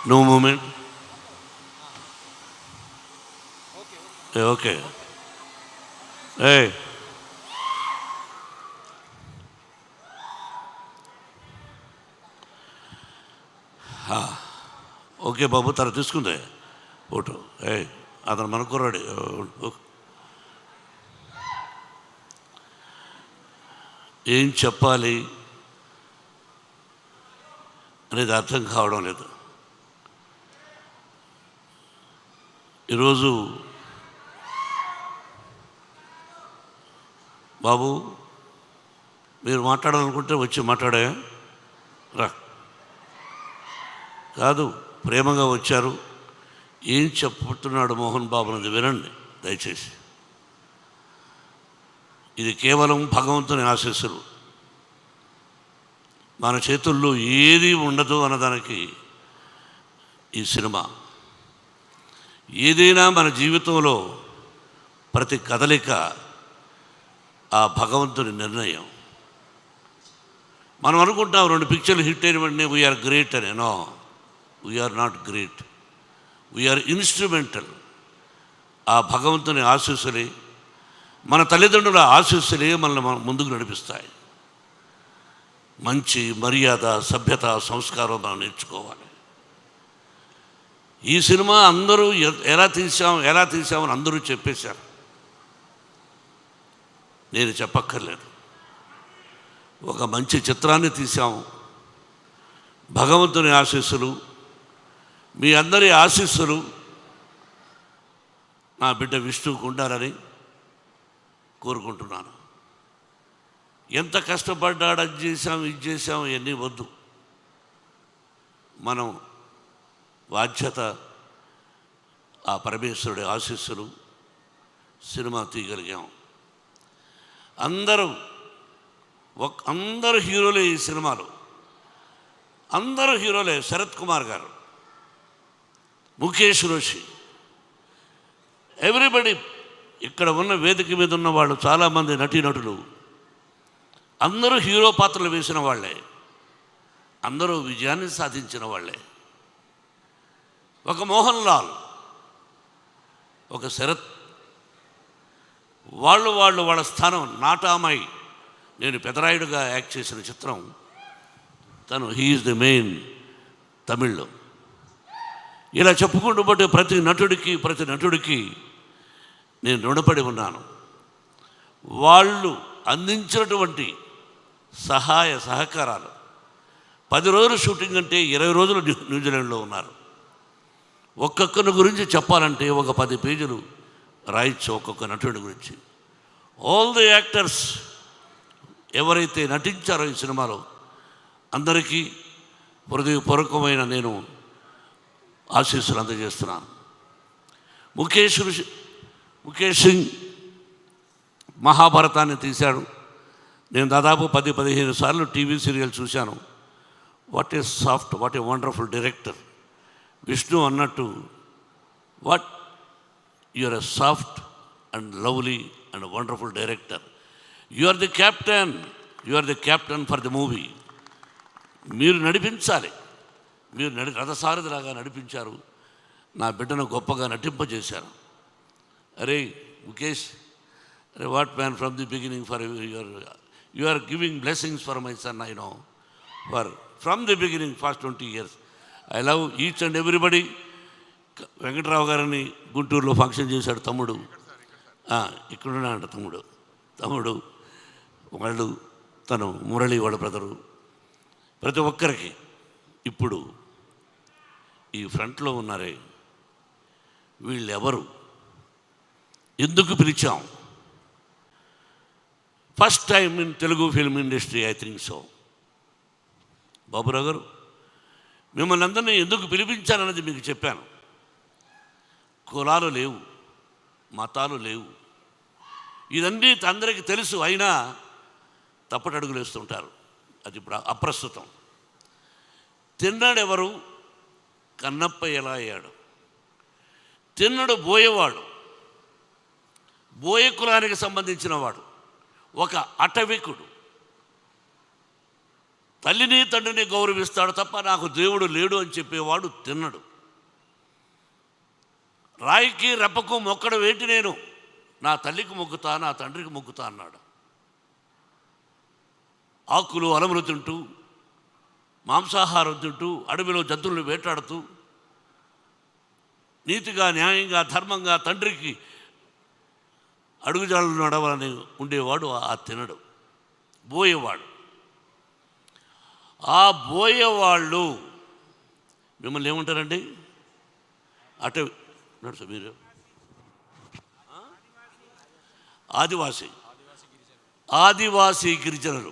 No moment. Okay. ఏ okay బాబు, తన తీసుకుందే ఫోటో. అతను మన కుర్రాడు. ఏం చెప్పాలి అనేది అర్థం కావడం లేదు. ఈరోజు బాబు మీరు మాట్లాడాలనుకుంటే వచ్చి మాట్లాడా రా. కాదు, ప్రేమగా వచ్చారు. ఏం చెప్పుతున్నాడు మోహన్ బాబు అనేది వినండి దయచేసి. ఇది కేవలం భగవంతుని ఆశీస్సులు. మన చేతుల్లో ఏది ఉండదు అన్నదానికి ఈ సినిమా. ఏదైనా మన జీవితంలో ప్రతి కదలిక ఆ భగవంతుని నిర్ణయం. మనం అనుకుంటాం 2 పిక్చర్లు హిట్ అయిన వెంటనే వీఆర్ గ్రేట్ అని. No, we are not great, we are instrumental. ఆ భగవంతుని ఆశీస్సులే, మన తల్లిదండ్రుల ఆశీస్సులే మనల్ని ముందుకు నడిపిస్తాయి. మంచి మర్యాద, సభ్యత, సంస్కారం మనం నేర్చుకోవాలి. ఈ సినిమా అందరూ ఎలా తీసామని అందరూ చెప్పేశారు. నేను చెప్పక్కర్లేదు. ఒక మంచి చిత్రాన్ని తీసాము. భగవంతుని ఆశీస్సులు, మీ అందరి ఆశీస్సులు నా బిడ్డ విష్ణువుకు ఉండాలని కోరుకుంటున్నాను. ఎంత కష్టపడ్డాడు, అది చేశాం, ఇది చేశాం, ఇవన్నీ వద్దు. మనం బాధ్యత, ఆ పరమేశ్వరుడి ఆశీస్సులు, సినిమా తీయగలిగాం. అందరూ హీరోలే ఈ సినిమాలో. అందరూ హీరోలే. శరత్ కుమార్ గారు, ముఖేష్ రోషి, ఎవ్రీబడి. ఇక్కడ ఉన్న వేదిక మీద ఉన్న వాళ్ళు చాలామంది నటీనటులు అందరూ హీరో పాత్రలు వేసిన వాళ్ళే. అందరూ విజయాన్ని సాధించిన వాళ్ళే. ఒక మోహన్ లాల్, ఒక శరత్, వాళ్ళ స్థానం. నాటామై, నేను పెదరాయుడుగా యాక్ట్ చేసిన చిత్రం తను, హీఈస్ ది మెయిన్ తమిళ్లో. ఇలా చెప్పుకుంటూ పోతే ప్రతి నటుడికి నేను రుణపడి ఉన్నాను. వాళ్ళు అందించినటువంటి సహాయ సహకారాలు. 10 రోజులు షూటింగ్ అంటే 20 రోజులు న్యూజిలాండ్లో ఉన్నారు. ఒక్కొక్కరి గురించి చెప్పాలంటే ఒక 10 పేజీలు రాయొచ్చు ఒక్కొక్క నటుడి గురించి. ఆల్ ది యాక్టర్స్ ఎవరైతే నటించారో ఈ సినిమాలో అందరికీ హృదయపూర్వకమైన నేను ఆశీస్సులు అందజేస్తున్నాను. ముఖేష్ సింగ్ మహాభారతాన్ని తీశాడు. నేను దాదాపు 10-15 సార్లు టీవీ సీరియల్ చూశాను. What a soft, what a wonderful director. Vishnu అన్నట్టు, what you are a soft and lovely and wonderful director. You are the captain for the movie. మీరు నడిపించాలి. మీరు రథసారథిలాగా నడిపించారు. నా బిడ్డను గొప్పగా నటింపజేశారు. అరే ముఖేష్, అరే what man, from the beginning for you are giving blessings for my son. I know from the beginning past 20 years. I love each and everybody. Venkatrao గారిని గుంటూరులో ఫంక్షన్ చేశాడు తమ్ముడు. ఇక్కడున్నాడంట తమ్ముడు వాళ్ళు, తను మురళి వాళ్ళ బ్రదరు. ప్రతి ఒక్కరికి ఇప్పుడు ఈ ఫ్రంట్లో ఉన్నారే, వీళ్ళెవరు, ఎందుకు పిలిచాం? First time in Telugu film industry, I think so. Baburao garu, మిమ్మల్ని అందరినీ ఎందుకు పిలిపించానన్నది మీకు చెప్పాను. కులాలు లేవు, మతాలు లేవు, ఇదన్నీ అందరికీ తెలుసు. అయినా తప్పటడుగులు వేస్తుంటారు. అది ఇప్పుడు అప్రస్తుతం. తిన్నాడెవరు? కన్నప్ప ఎలా అయ్యాడు? తిన్నడు బోయేవాడు, బోయ కులానికి సంబంధించిన వాడు, ఒక అటవికుడు. తల్లిని తండ్రిని గౌరవిస్తాడు తప్ప నాకు దేవుడు లేడు అని చెప్పేవాడు తిన్నడు. రాయికి రెప్పకు మొక్కడం ఏంటి, నేను నా తల్లికి మొక్కుతా, నా తండ్రికి మొక్కుతా అన్నాడు. ఆకులు అలములు తింటూ, మాంసాహారం తింటూ, అడవిలో జంతువులను వేటాడుతూ, నీతిగా న్యాయంగా ధర్మంగా తండ్రికి అడుగుజాడలు నడవాలని ఉండేవాడు ఆ తినడు, బోయేవాడు. ఆ బోయేవాళ్ళు మిమ్మల్ని ఏమంటారండి? అటు నడుచు మీరు ఆదివాసీ గిరిజనులు.